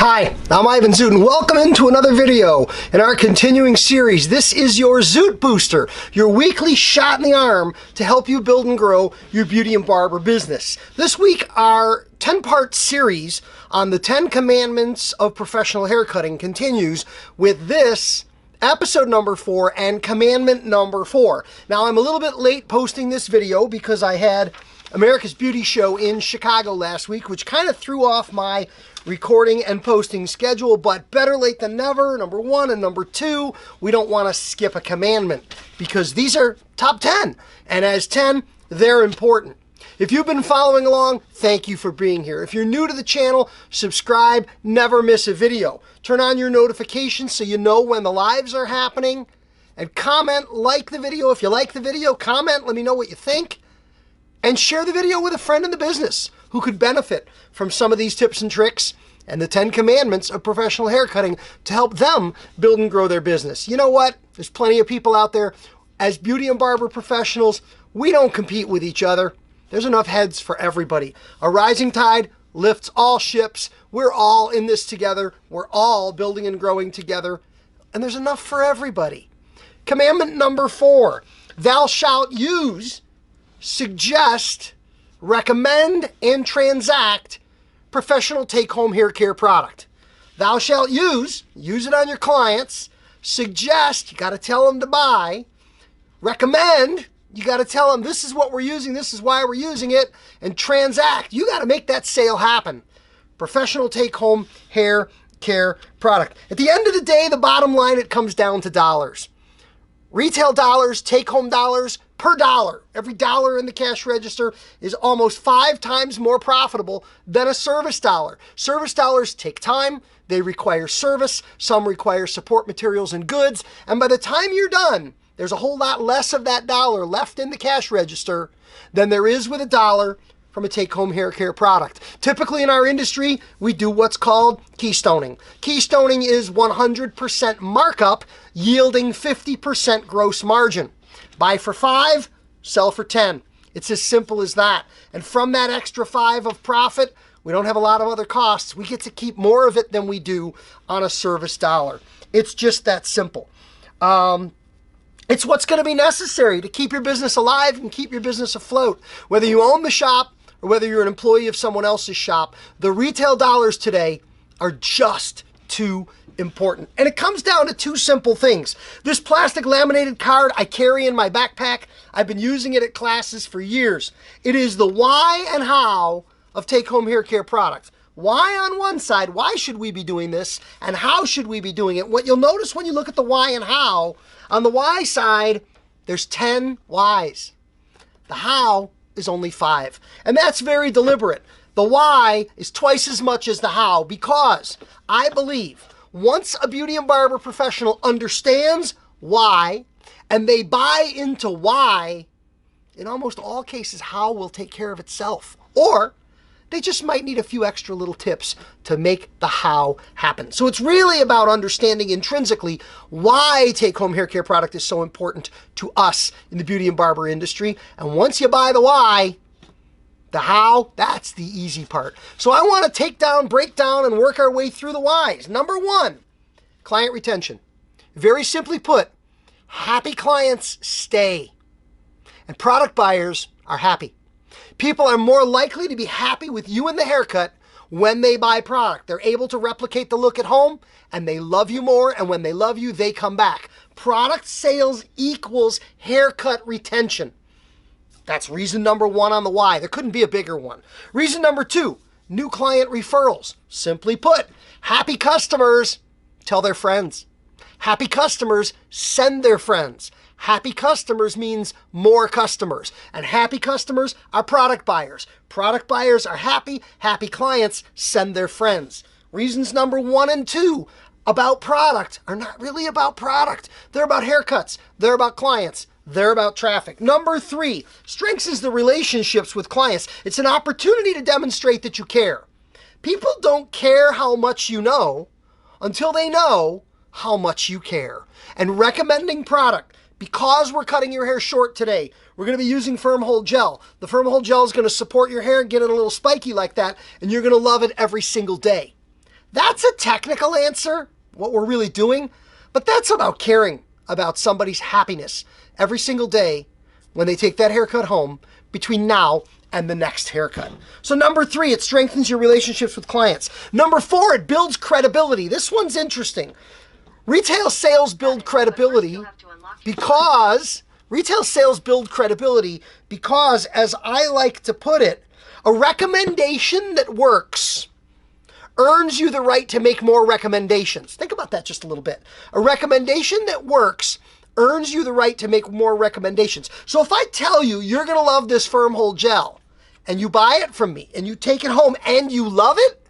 Hi, I'm Ivan Zoot, and welcome into another video in our continuing series. This is your Zoot Booster, your weekly shot in the arm to help you build and grow your beauty and barber business. This week, our 10-part series on the 10 commandments of professional haircutting continues with this episode number 4 and commandment number 4. Now, I'm a little bit late posting this video because I had America's Beauty Show in Chicago last week, which kind of threw off my recording and posting schedule, but better late than never, number 1. And number 2, we don't want to skip a commandment because these are top 10. And as 10, they're important. If you've been following along, thank you for being here. If you're new to the channel, subscribe, never miss a video. Turn on your notifications so you know when the lives are happening. And comment, like the video. If you like the video, comment, let me know what you think. And share the video with a friend in the business who could benefit from some of these tips and tricks and the 10 commandments of professional haircutting to help them build and grow their business. You know what? There's plenty of people out there. As beauty and barber professionals, we don't compete with each other. There's enough heads for everybody. A rising tide lifts all ships. We're all in this together. We're all building and growing together. And there's enough for everybody. Commandment number 4, thou shalt use, suggest, recommend, and transact professional take-home hair care product. Thou shalt use it on your clients. Suggest, you got to tell them to buy. Recommend, you got to tell them this is what we're using, this is why we're using it. And transact, you got to make that sale happen. Professional take-home hair care product. At the end of the day, the bottom line, it comes down to dollars. Retail dollars, take-home dollars, per dollar. Every dollar in the cash register is almost 5 times more profitable than a service dollar. Service dollars take time. They require service. Some require support materials and goods. And by the time you're done, there's a whole lot less of that dollar left in the cash register than there is with a dollar from a take-home hair care product. Typically in our industry, we do what's called keystoning. Keystoning is 100% markup, yielding 50% gross margin. Buy for 5, sell for 10. It's as simple as that. And from that extra 5 of profit, we don't have a lot of other costs. We get to keep more of it than we do on a service dollar. It's just that simple. It's what's going to be necessary to keep your business alive and keep your business afloat. Whether you own the shop or whether you're an employee of someone else's shop, the retail dollars today are just too important. And it comes down to 2 simple things. This plastic laminated card I carry in my backpack, I've been using it at classes for years. It is the why and how of take-home hair care products. Why on one side, why should we be doing this, and how should we be doing it? What you'll notice when you look at the why and how, on the why side, there's 10 whys. The how is only 5. And that's very deliberate. The why is twice as much as the how because I believe once a beauty and barber professional understands why and they buy into why, in almost all cases, how will take care of itself. Or they just might need a few extra little tips to make the how happen. So it's really about understanding intrinsically why take-home hair care product is so important to us in the beauty and barber industry. And once you buy the why, the how, that's the easy part. So I want to break down, and work our way through the whys. Number 1, client retention. Very simply put, happy clients stay. And product buyers are happy. People are more likely to be happy with you and the haircut when they buy product. They're able to replicate the look at home, and they love you more, and when they love you, they come back. Product sales equals haircut retention. That's reason number 1 on the why. There couldn't be a bigger one. Reason number 2, new client referrals. Simply put, happy customers tell their friends. Happy customers send their friends. Happy customers means more customers. And happy customers are product buyers. Product buyers are happy. Happy clients send their friends. Reasons number 1 and 2 about product are not really about product. They're about haircuts. They're about clients. They're about traffic. Number 3, strengthens the relationships with clients. It's an opportunity to demonstrate that you care. People don't care how much you know until they know how much you care. And recommending product, because we're cutting your hair short today, we're going to be using firm hold gel. The firm hold gel is going to support your hair and get it a little spiky like that, and you're going to love it every single day. That's a technical answer, what we're really doing, but that's about caring about somebody's happiness every single day when they take that haircut home between now and the next haircut. So number 3, it strengthens your relationships with clients. Number 4, it builds credibility. This one's interesting. Retail sales build credibility because, as I like to put it, a recommendation that works earns you the right to make more recommendations. Think about that just a little bit. A recommendation that works earns you the right to make more recommendations. So if I tell you you're going to love this firm hold gel and you buy it from me and you take it home and you love it,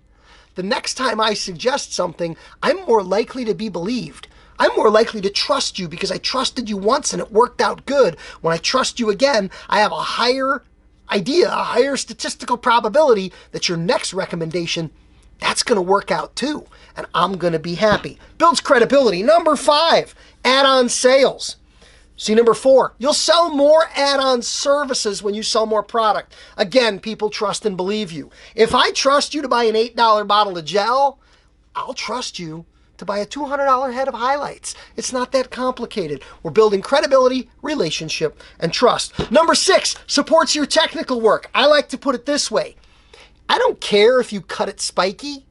the next time I suggest something, I'm more likely to be believed. I'm more likely to trust you because I trusted you once and it worked out good. When I trust you again, I have a higher statistical probability that your next recommendation, that's going to work out too. And I'm going to be happy. Builds credibility. Number 5, add-on sales. See, number 4, you'll sell more add-on services when you sell more product. Again, people trust and believe you. If I trust you to buy an $8 bottle of gel, I'll trust you to buy a $200 head of highlights. It's not that complicated. We're building credibility, relationship, and trust. Number 6, supports your technical work. I like to put it this way. I don't care if you cut it spiky.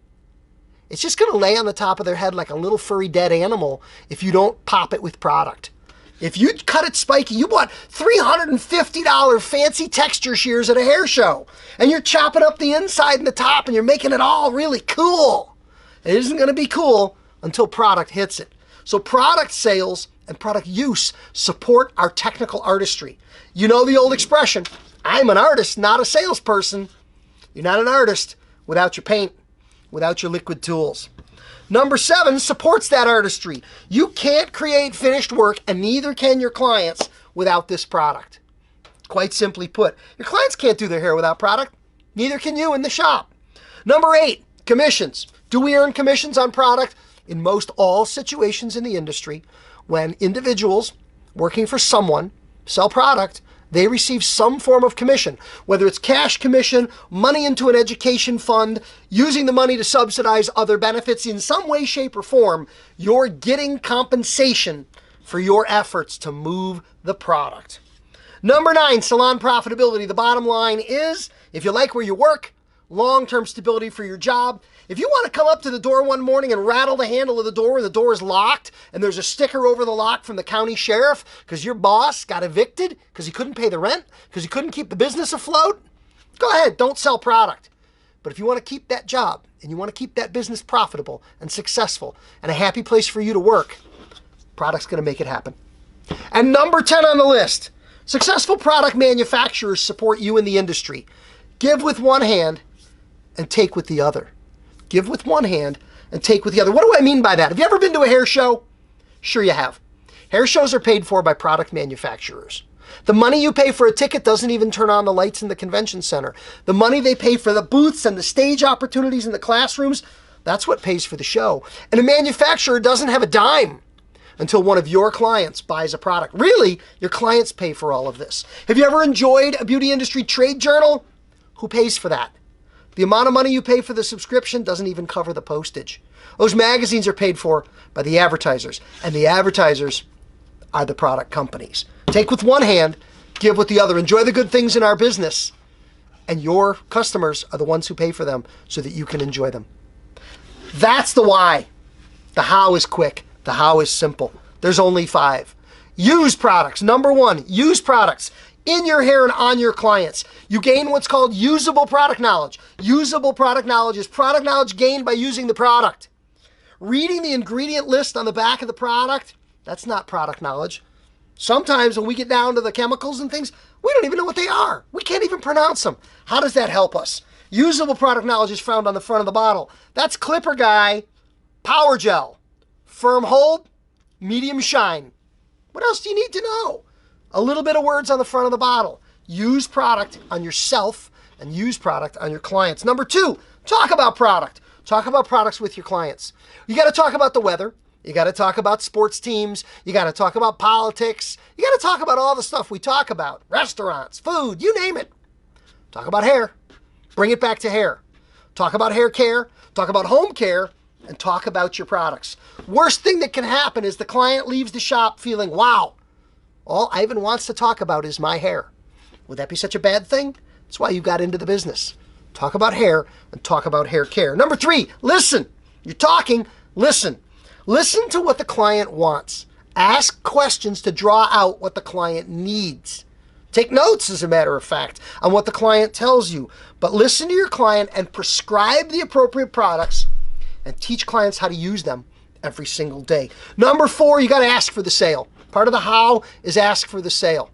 It's just going to lay on the top of their head like a little furry dead animal if you don't pop it with product. If you cut it spiky, you bought $350 fancy texture shears at a hair show, and you're chopping up the inside and the top, and you're making it all really cool. It isn't going to be cool until product hits it. So product sales and product use support our technical artistry. You know the old expression, I'm an artist, not a salesperson. You're not an artist without your paint, without your liquid tools. Number 7, supports that artistry. You can't create finished work, and neither can your clients without this product. Quite simply put, your clients can't do their hair without product. Neither can you in the shop. Number 8, commissions. Do we earn commissions on product? In most all situations in the industry, when individuals working for someone sell product, they receive some form of commission, whether it's cash commission, money into an education fund, using the money to subsidize other benefits in some way, shape, or form. You're getting compensation for your efforts to move the product. Number 9, salon profitability. The bottom line is, if you like where you work, long-term stability for your job. If you want to come up to the door one morning and rattle the handle of the door is locked and there's a sticker over the lock from the county sheriff because your boss got evicted because he couldn't pay the rent, because he couldn't keep the business afloat, go ahead, don't sell product. But if you want to keep that job and you want to keep that business profitable and successful and a happy place for you to work, product's going to make it happen. And number 10 on the list, successful product manufacturers support you in the industry. Give with one hand and take with the other. Give with one hand and take with the other. What do I mean by that? Have you ever been to a hair show? Sure you have. Hair shows are paid for by product manufacturers. The money you pay for a ticket doesn't even turn on the lights in the convention center. The money they pay for the booths and the stage opportunities in the classrooms, that's what pays for the show. And a manufacturer doesn't have a dime until one of your clients buys a product. Really, your clients pay for all of this. Have you ever enjoyed a beauty industry trade journal? Who pays for that? The amount of money you pay for the subscription doesn't even cover the postage. Those magazines are paid for by the advertisers, and the advertisers are the product companies. Take with one hand, give with the other. Enjoy the good things in our business, and your customers are the ones who pay for them so that you can enjoy them. That's the why. The how is quick. The how is simple. There's only 5. Use products. Number 1, use products in your hair and on your clients. You gain what's called usable product knowledge. Usable product knowledge is product knowledge gained by using the product. Reading the ingredient list on the back of the product, that's not product knowledge. Sometimes when we get down to the chemicals and things, we don't even know what they are. We can't even pronounce them. How does that help us? Usable product knowledge is found on the front of the bottle. That's Clipper Guy Power Gel. Firm hold, medium shine. What else do you need to know? A little bit of words on the front of the bottle. Use product on yourself and use product on your clients. Number 2, talk about product. Talk about products with your clients. You got to talk about the weather. You got to talk about sports teams. You got to talk about politics. You got to talk about all the stuff we talk about. Restaurants, food, you name it. Talk about hair. Bring it back to hair. Talk about hair care. Talk about home care. and talk about your products. Worst thing that can happen is the client leaves the shop feeling, wow, all Ivan wants to talk about is my hair. Would that be such a bad thing? That's why you got into the business. Talk about hair and talk about hair care. Number 3, listen. You're talking, listen. Listen to what the client wants. Ask questions to draw out what the client needs. Take notes, as a matter of fact, on what the client tells you. But listen to your client and prescribe the appropriate products and teach clients how to use them every single day. Number 4, you got to ask for the sale. Part of the how is ask for the sale.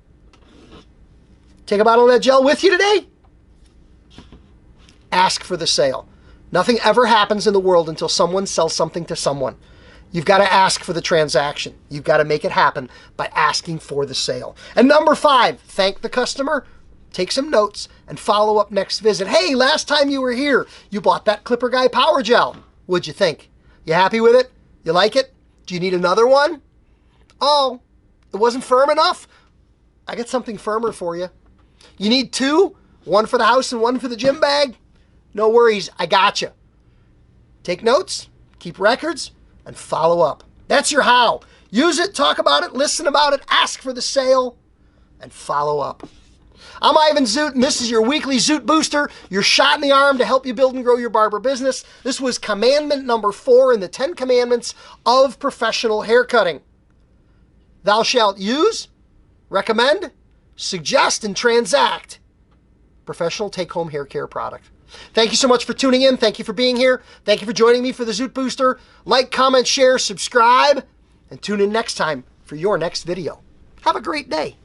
Take a bottle of that gel with you today? Ask for the sale. Nothing ever happens in the world until someone sells something to someone. You've got to ask for the transaction. You've got to make it happen by asking for the sale. And number 5, thank the customer, take some notes, and follow up next visit. Hey, last time you were here, you bought that Clipper Guy Power Gel. What'd you think? You happy with it? You like it? Do you need another one? Oh, it wasn't firm enough? I got something firmer for you. You need 2? One for the house and one for the gym bag? No worries, I got you. Take notes, keep records, and follow up. That's your how. Use it, talk about it, listen about it, ask for the sale, and follow up. I'm Ivan Zoot, and this is your weekly Zoot Booster, your shot in the arm to help you build and grow your barber business. This was commandment number 4 in the 10 commandments of professional haircutting. Thou shalt use, recommend, suggest, and transact professional take-home hair care product. Thank you so much for tuning in. Thank you for being here. Thank you for joining me for the Zoot Booster. Like, comment, share, subscribe, and tune in next time for your next video. Have a great day.